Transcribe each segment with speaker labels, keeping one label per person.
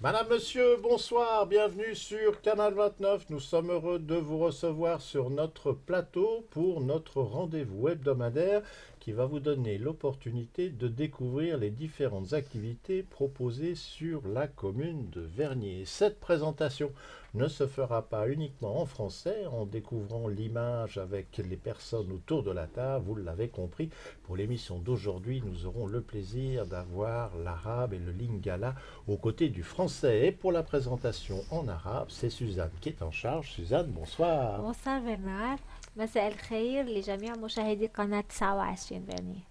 Speaker 1: Madame, Monsieur, bonsoir, bienvenue sur Canal 29. Nous sommes heureux de vous recevoir sur notre plateau pour notre rendez-vous hebdomadaire qui va vous donner l'opportunité de découvrir les différentes activités proposées sur la commune de Vernier. Cette présentation ne se fera pas uniquement en français, en découvrant l'image avec les personnes autour de la table, vous l'avez compris. Pour l'émission d'aujourd'hui, nous aurons le plaisir d'avoir l'arabe et le lingala aux côtés du français. Et pour la présentation en arabe, c'est Suzanne qui est en charge. Suzanne, bonsoir.
Speaker 2: bonsoir برنار. مساء الخير لجميع مشاهدي قناة 29 برني.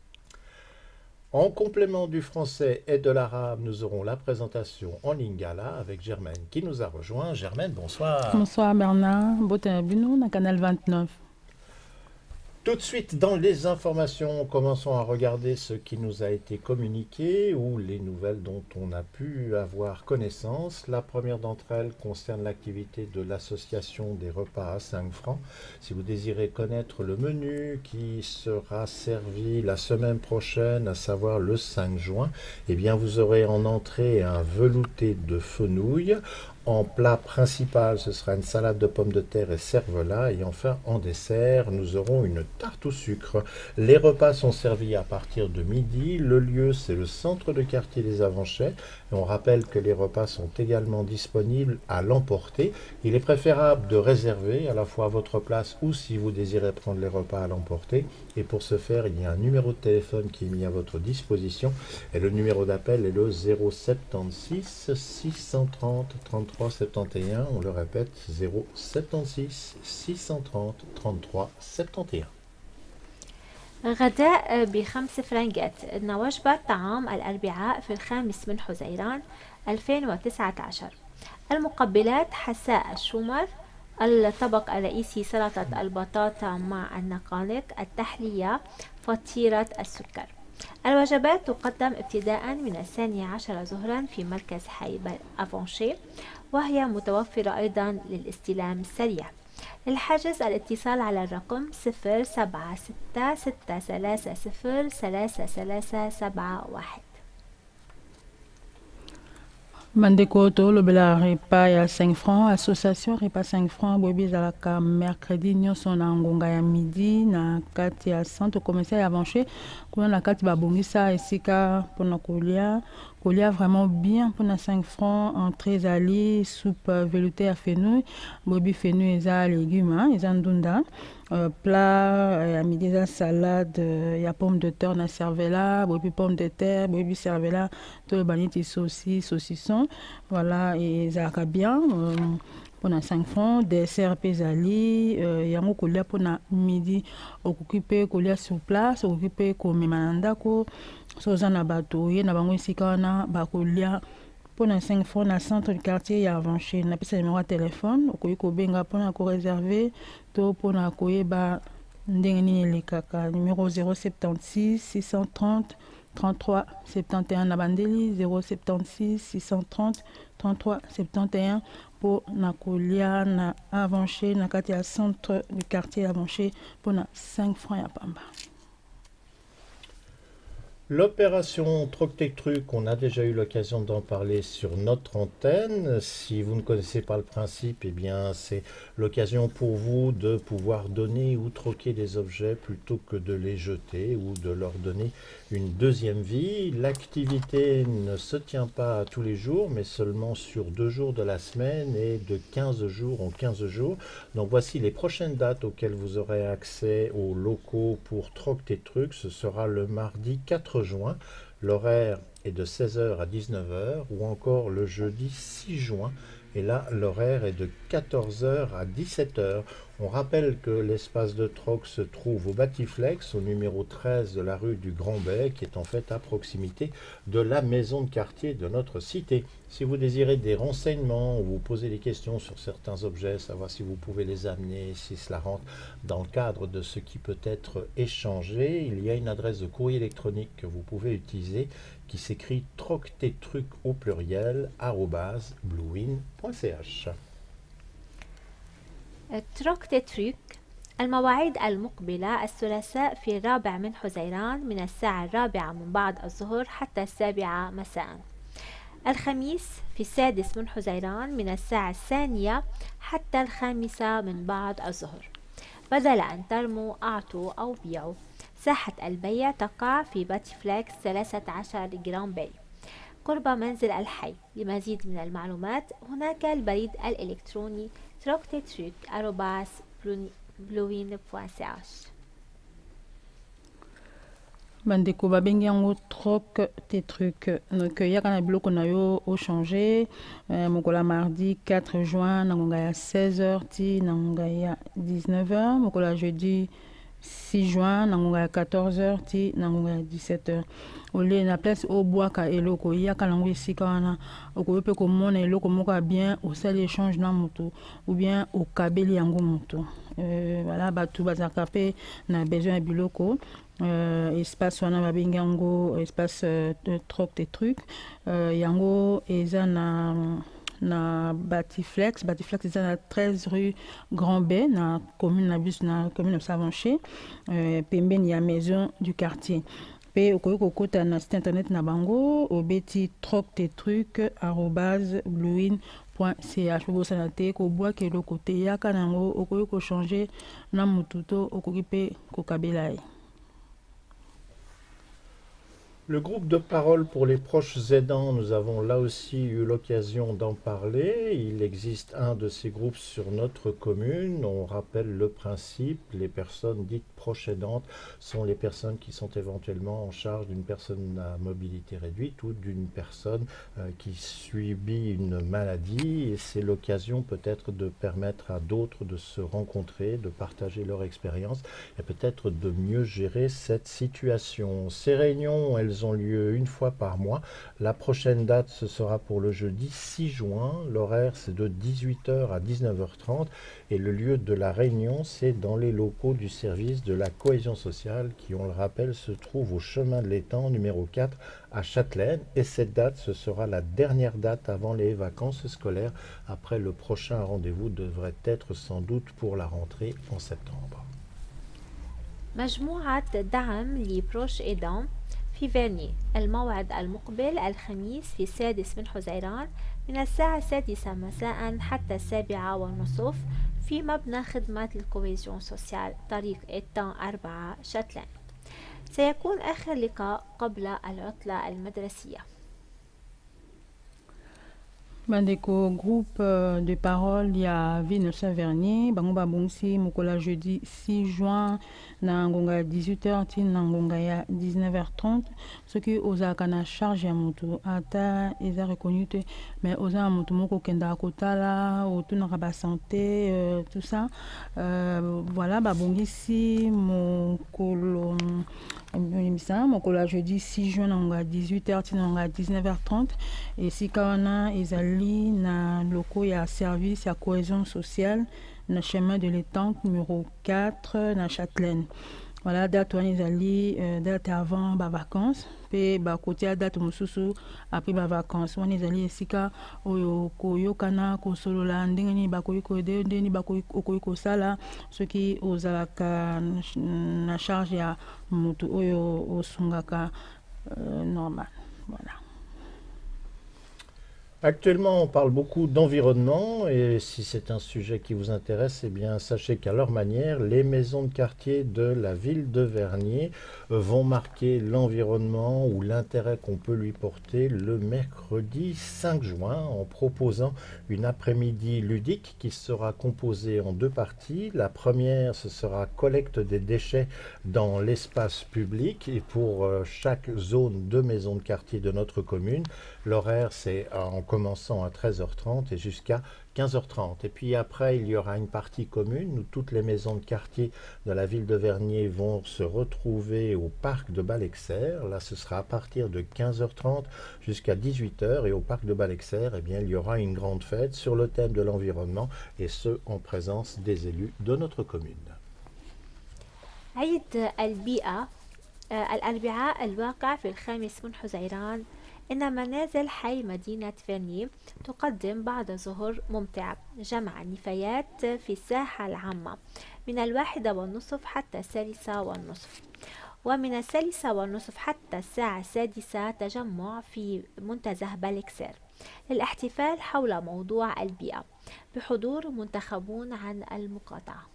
Speaker 1: En complément du français et de l'arabe, nous aurons la présentation en lingala avec Germaine qui nous a rejoint. Germaine, bonsoir.
Speaker 3: Bonsoir Bernard, bienvenue dans Canal 29.
Speaker 1: Tout de suite, dans les informations, commençons à regarder ce qui nous a été communiqué ou les nouvelles dont on a pu avoir connaissance. La première d'entre elles concerne l'activité de l'association des repas à 5 francs. Si vous désirez connaître le menu qui sera servi la semaine prochaine, à savoir le 5 juin, eh bien vous aurez en entrée un velouté de fenouil. En plat principal, ce sera une salade de pommes de terre et cervelas. Et enfin, en dessert, nous aurons une tarte au sucre. Les repas sont servis à partir de midi. Le lieu, c'est le centre de quartier des Avanchais. Et on rappelle que les repas sont également disponibles à l'emporter. Il est préférable de réserver à la fois votre place ou si vous désirez prendre les repas à l'emporter. Et pour ce faire, il y a un numéro de téléphone qui est mis à votre disposition. Et le numéro d'appel est le 076 630 33 71. On le répète, 076 630 33 71.
Speaker 2: غداء ب5 فرنجات إن وجبة طعام الأربعاء في 5 من حزيران 2019. المقبلات حساء الشومر. الطبق الرئيسي سلطة البطاطا مع النقانق. التحلية فطيرة السكر. الوجبات تقدم ابتداء من 12 ظهرا في مركز حي أفونشي، وهي متوفرة أيضا للاستلام السريع. للحجز الاتصال على الرقم 076 630 3371.
Speaker 3: Mandekoto, le bela repas à 5 francs, association repas 5 francs, bobi zalaka mercredi nyonso na ngonga ya midi na kati ya centre commercial ya Avanché, kuna na kati babongisa esika pona kolia vraiment bien pona 5 francs, entrée ali, soupe velouté à fenouil, bobi fenouil eza légumes, eza ndunda. Plat à midi la salade ya pomme de terre na cervela, bobi pomme de terre, bobi cervela, tout le baniti saucisson, voilà, et ça va bien pour 5 francs. Dessert pesali, yango kolia pour midi, occupé kolia sur place, occupé comme manandako, sozana bateau, ye na bango esika na bakolia pour 5 francs na centre du quartier ya Avanché. Na pesa numéro de téléphone, okoyi kobenga pour na ko réserver to pour na koyeba ndenge nini elekaka. Numéro 076 630 33 71 na bandeli, 076 630 33 71 pour na kolia na Avanché na kati ya centre du quartier Avanché pour na 5 francs ya pamba.
Speaker 1: L'opération Troc-Tic-Truc, on a déjà eu l'occasion d'en parler sur notre antenne. Si vous ne connaissez pas le principe, eh bien c'est l'occasion pour vous de pouvoir donner ou troquer des objets plutôt que de les jeter ou de leur donner une deuxième vie. L'activité ne se tient pas tous les jours, mais seulement sur 2 jours de la semaine et de 15 jours en 15 jours. Donc voici les prochaines dates auxquelles vous aurez accès aux locaux pour Troc-Tic-Truc. Ce sera le mardi 4 juin, l'horaire est de 16h à 19h, ou encore le jeudi 6 juin, et là l'horaire est de 14h à 17h. On rappelle que l'espace de troc se trouve au Batiflex, au numéro 13 de la rue du Grand Bec, qui est en fait à proximité de la maison de quartier de notre cité. Si vous désirez des renseignements ou vous posez des questions sur certains objets, savoir si vous pouvez les amener, si cela rentre dans le cadre de ce qui peut être échangé, il y a une adresse de courrier électronique que vous pouvez utiliser qui s'écrit troctetruc au pluriel @bluewin.ch.
Speaker 2: تروك. المواعيد المقبلة الثلاثاء في 4 من حزيران من الساعة 4 من بعد الظهر حتى 7 مساء. الخميس في السادس من حزيران من الساعة 2 حتى 5 من بعد الظهر. بدل أن ترموا أعطوا أو بيعوا. ساحة البيع تقع في باتي فليكس 13 جرام باي قرب منزل الحي. لمزيد من المعلومات هناك البريد الإلكتروني troctetruc@bluewin.ch.
Speaker 3: bandeko babengi yango troc tes trucs. Donc yaka na biloko na yo au changer mokola mardi 4 juin na ngonga ya 16h ti na ngonga ya 19h, mokola jeudi 6 juin na ngonga ya 14h ti na ngonga ya 17h. Ole na place o bwaka eloko yaka nango esika wana okoki mpe komona eloko moko ya bien osali échange na moto ou bien okabeli yango moto. Voilà, bato bazalaka mpe na besoin ya biloko. Espace wana babengi yango espace troc tes trucs. Yango eza na Batiflex eza na 13 rue Grand B na commune na bus na commune de Savanché, pembeni ya maison du quartier. Pe okoki kokota na site internet na bango obeti troctetruc@bluewin.ch. Bosana te kobwaka eloko te yaka nango okoki kochange na mutu to okoki mpe kokabela ye.
Speaker 1: Le groupe de parole pour les proches aidants, nous avons là aussi eu l'occasion d'en parler. Il existe un de ces groupes sur notre commune. On rappelle le principe, les personnes dites proches aidantes sont les personnes qui sont éventuellement en charge d'une personne à mobilité réduite ou d'une personne qui subit une maladie. Et c'est l'occasion peut-être de permettre à d'autres de se rencontrer, de partager leur expérience et peut-être de mieux gérer cette situation. Ces réunions, elles ont lieu une fois par mois. La prochaine date, ce sera pour le jeudi 6 juin. L'horaire, c'est de 18h à 19h30 et le lieu de la réunion, c'est dans les locaux du service de la cohésion sociale qui, on le rappelle, se trouve au chemin de l'étang numéro 4 à Châtelaine. Et cette date, ce sera la dernière date avant les vacances scolaires. Après, le prochain rendez-vous devrait être sans doute pour la rentrée en septembre.
Speaker 2: مجموعة دعم لبروش إيدان في فيرني. الموعد المقبل الخميس في السادس من حزيران من الساعة 6 مساء حتى 7:30 في مبنى خدمة الكوهيزيون سوسيال طريق إتان 4 شاتلان. سيكون آخر لقاء قبل العطلة المدرسية.
Speaker 3: Bandeko groupe de parole ya Ville Vernier bango babongisi mokola jeudi 6 juin na ngonga ya 18h ti na ngonga ya 19h30. Soki ozalaka na charge ya motu ata eza reconnu te mais oza motu moko okendaka kotala otunaka basanté tout ça, voilà babongisi mokolo mokola jeudi 6 juin na ngonga ya 18h ti na ngonga ya 19h30 esika wana ezali na loko ya service ya cohésion sociale na chemin de l'étang numéro 4 na Châtelaine. Voilà, date wana ezali date avant ba vacances pe ba kotia date mosusu après ba vacances. Wana ezali esika oyo koyokana kosolola ndenge nini bakoki koyede ndeni bakoki kosala soki ozalaka na charge ya mutu oyo osungaka normal. Voilà.
Speaker 1: Actuellement, on parle beaucoup d'environnement et si c'est un sujet qui vous intéresse, eh bien, sachez qu'à leur manière, les maisons de quartier de la ville de Vernier vont marquer l'environnement ou l'intérêt qu'on peut lui porter le mercredi 5 juin en proposant une après-midi ludique qui sera composée en 2 parties. La première, ce sera collecte des déchets dans l'espace public et pour chaque zone de maison de quartier de notre commune, l'horaire c'est en commençant à 13h30 et jusqu'à 15h30. Et puis après, il y aura une partie commune où toutes les maisons de quartier de la ville de Vernier vont se retrouver au parc de Balexer. Là, ce sera à partir de 15h30 jusqu'à 18h. Et au parc de Balexer, eh bien, il y aura une grande fête sur le thème de l'environnement et ce, en présence des élus de notre commune.
Speaker 2: عيد البيئة الأربعاء الواقع في 5 من حزيران. إن منازل حي مدينة فيرني تقدم بعد ظهر ممتع. جمع النفايات في الساحة العامة من 1:30 حتى 3:30. ومن 3:30 حتى الساعة 6 تجمع في منتزه بالكسير للاحتفال حول موضوع البيئة بحضور منتخبون عن المقاطعة.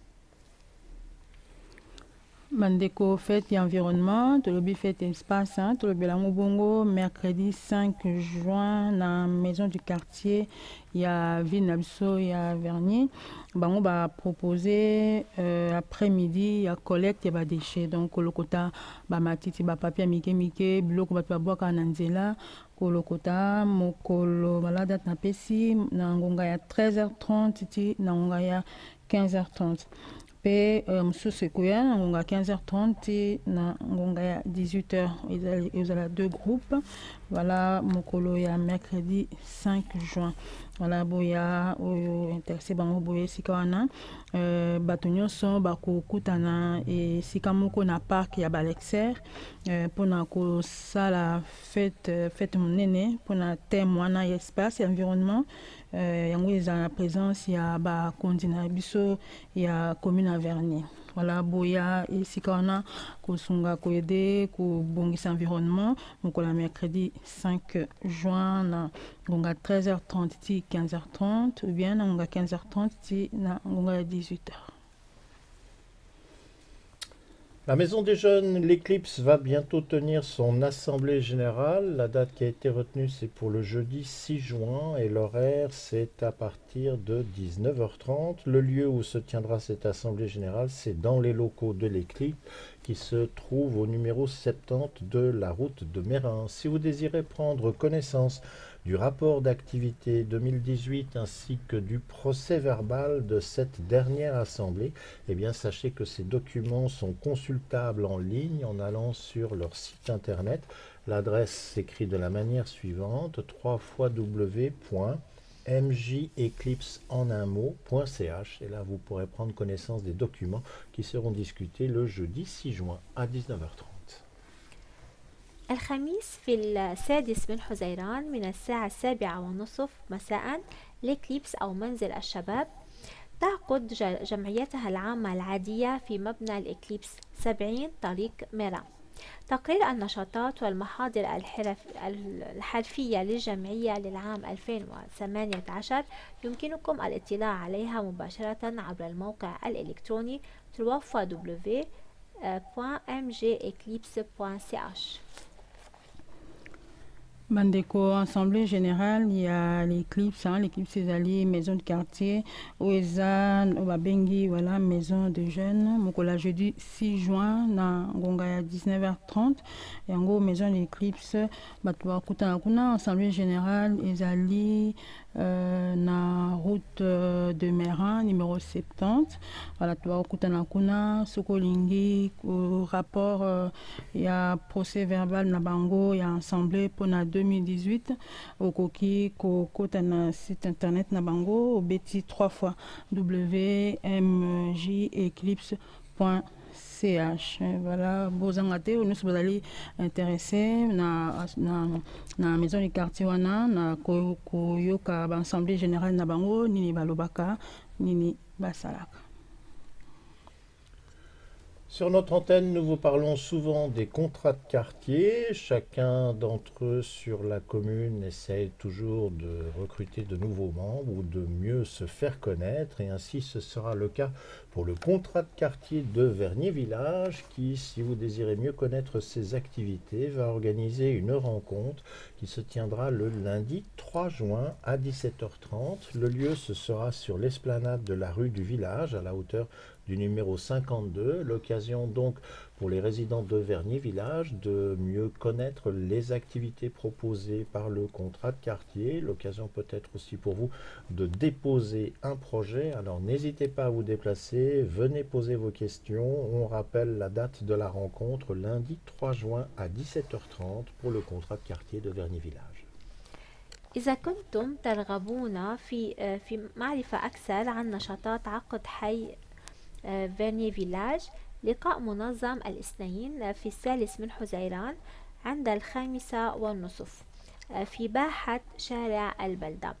Speaker 3: Mandeko fête et environnement, tolobi fête espace, tolobi la Mubongo, mercredi 5 juin, dans la maison du quartier, il y a Vinabso, il y a Vernier. Bango va proposer après-midi, il y a collecte et déchets. Donc, le quota, matiti, papier, mike, bloc, va boire kananzela, kolokota, mokolo, malade, napesi, nangonga ya 13h30, titi, nangonga ya 15h30. Pe msusu kuya ngonga 15h30 na ngonga ya 18h ils ont deux groupes. Voilà mokolo ya mercredi 5 juin. Voilà boya intéressé bango boye sikawana bato nyonso bakokutana e sika moko na parc ya Balexer pona kosala fête monene pona thème wana ya espace et environnement yango eza na présence ya bakonzi na biso ya commune ya Vernier. Voilà boya esika wana kosunga koyede kobongisa environnement mokola mercredi 5 juin na ngonga 13h30 ti 15h30 ou bien na ngonga 15h30 ti na ngonga 18h.
Speaker 1: La Maison des Jeunes, l'Éclipse, va bientôt tenir son assemblée générale. La date qui a été retenue, c'est pour le jeudi 6 juin et l'horaire, c'est à partir de 19h30. Le lieu où se tiendra cette assemblée générale, c'est dans les locaux de l'Éclipse qui se trouve au numéro 70 de la route de Mérin. Si vous désirez prendre connaissance du rapport d'activité 2018 ainsi que du procès verbal de cette dernière assemblée, eh bien sachez que ces documents sont consultables en ligne en allant sur leur site internet. L'adresse s'écrit de la manière suivante: www.mjeclipse.ch, et là vous pourrez prendre connaissance des documents qui seront discutés le jeudi 6 juin à 19h30.
Speaker 2: الخميس في 6 من حزيران من الساعة 7:30 مساء ليكليبس أو منزل الشباب تعقد جمعيتها العامة العادية في مبنى الإكليبس 70 طريق ميرا. تقرير النشاطات والمحاضر الحرفية للجمعية للعام 2018 يمكنكم الاطلاع عليها مباشرة عبر الموقع الإلكتروني www.mjeclipse.ch.
Speaker 3: Bandeko, assemblée générale, il y a l'Éclipse, l'Éclipse c'est allié, maison de quartier, Oezan, Obabengi, voilà, maison de jeunes. Mokola jeudi 6 juin, na Gonga 19h30, et en gros, maison de l'Éclipse, Batwa Kutanakuna, assemblée générale, Ezali, na route de Mérin, numéro 70. Voilà, Batwa Kutanakuna, Sokolingi, rapport, il y a procès verbal, Nabango, il y a assemblée pour 2018 au Koki Kota na site internet na bango au beti 3 fois www.mjeclipse.ch. Voilà, bozangate ou nous sommes intéressés na maison du quartier wana na koyoka assemblée générale na bango nini balobaka nini basalaka.
Speaker 1: Sur notre antenne, nous vous parlons souvent des contrats de quartier. Chacun d'entre eux sur la commune essaie toujours de recruter de nouveaux membres ou de mieux se faire connaître. Et ainsi, ce sera le cas pour le contrat de quartier de Vernier Village qui, si vous désirez mieux connaître ses activités, va organiser une rencontre qui se tiendra le lundi 3 juin à 17h30. Le lieu, ce sera sur l'esplanade de la rue du village à la hauteur du numéro 52, l'occasion donc pour les résidents de Vernier Village de mieux connaître les activités proposées par le contrat de quartier, l'occasion peut-être aussi pour vous de déposer un projet. Alors n'hésitez pas à vous déplacer, venez poser vos questions. On rappelle la date de la rencontre, lundi 3 juin à 17h30 pour le contrat de quartier de Vernier Village.
Speaker 2: إذا كنتم ترغبون في معرفة أكثر عن نشاطات عقد حي فيرني فيلاج، لقاء منظم الاثنين في 3 من حزيران عند 5:30 في باحة شارع البلدة.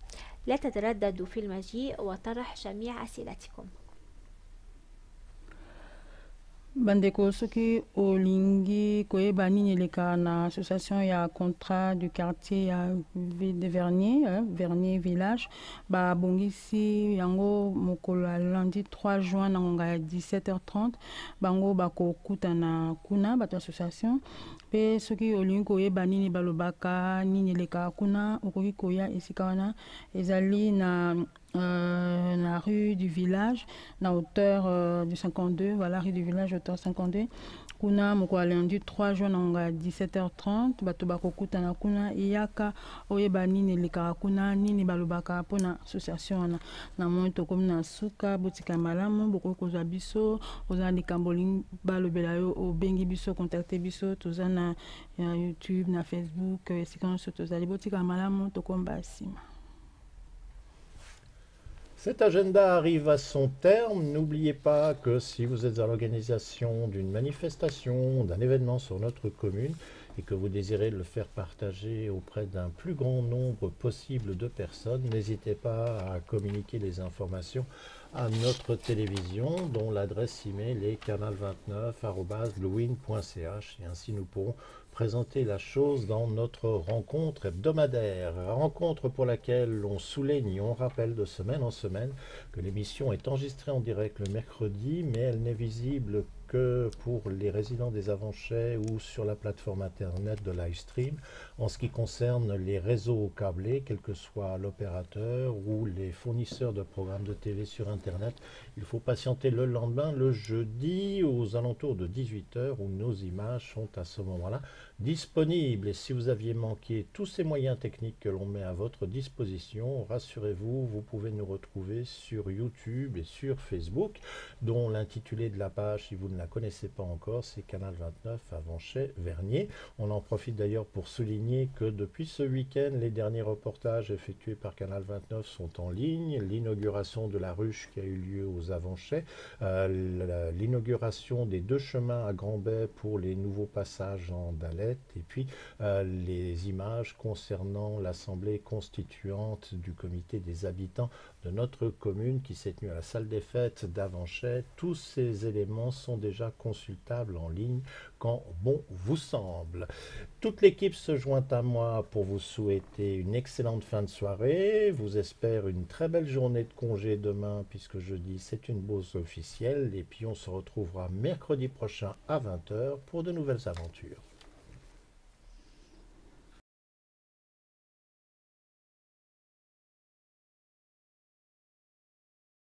Speaker 2: لا تترددوا في المجيء وطرح جميع أسئلتكم.
Speaker 3: bandeko soki olingi koyeba nini eleka na association ya contrat du quartier ya ville de Vernier, Vernier village, babongisi yango mokolo ya lundi 3 juin na ngonga ya 17h30 bango bakokutana kuna bato association pe soki olingi koyeba nini balobaka nini eleka kuna okoki koya esika wana ezali na rue du village, na hauteur du 52, voilà, rue du village, hauteur 52. Kuna moko lundi 3 juin na 17h30, bato bakokutana kuna iyaka oyeba nini eleka kuna nini balobaka pona association na moto comme na suka botika malamu boko kozwa biso oza likambo balobela yo obengi biso contacter biso toza na YouTube na Facebook esika nyonso tozali botika malamu tokomba nsima.
Speaker 1: Cet agenda arrive à son terme. N'oubliez pas que si vous êtes à l'organisation d'une manifestation, d'un événement sur notre commune et que vous désirez le faire partager auprès d'un plus grand nombre possible de personnes, n'hésitez pas à communiquer les informations à notre télévision dont l'adresse email est canal29@bluewin.ch et ainsi nous pourrons présenter la chose dans notre rencontre hebdomadaire. Rencontre pour laquelle on souligne et on rappelle de semaine en semaine que l'émission est enregistrée en direct le mercredi, mais elle n'est visible que pour les résidents des Avanchais ou sur la plateforme internet de Livestream. En ce qui concerne les réseaux câblés, quel que soit l'opérateur ou les fournisseurs de programmes de télé sur internet, il faut patienter le lendemain, le jeudi, aux alentours de 18h, où nos images sont à ce moment-là disponibles. Et si vous aviez manqué tous ces moyens techniques que l'on met à votre disposition, rassurez-vous, vous pouvez nous retrouver sur YouTube et sur Facebook, dont l'intitulé de la page, si vous ne la connaissez pas encore, c'est Canal 29 Avanchais Vernier. On en profite d'ailleurs pour souligner que depuis ce week-end, les derniers reportages effectués par Canal 29 sont en ligne. L'inauguration de la ruche qui a eu lieu aux Avanchais, l'inauguration des 2 chemins à Grand-Bay pour les nouveaux passages en Dalette, et puis les images concernant l'assemblée constituante du comité des habitants de notre commune qui s'est tenue à la salle des fêtes d'Avanchais. Tous ces éléments sont déjà consultables en ligne quand bon vous semble. Toute l'équipe se joint à moi pour vous souhaiter une excellente fin de soirée. Vous espère une très belle journée de congé demain puisque jeudi c'est une pause officielle et puis on se retrouvera mercredi prochain à 20h pour de nouvelles aventures.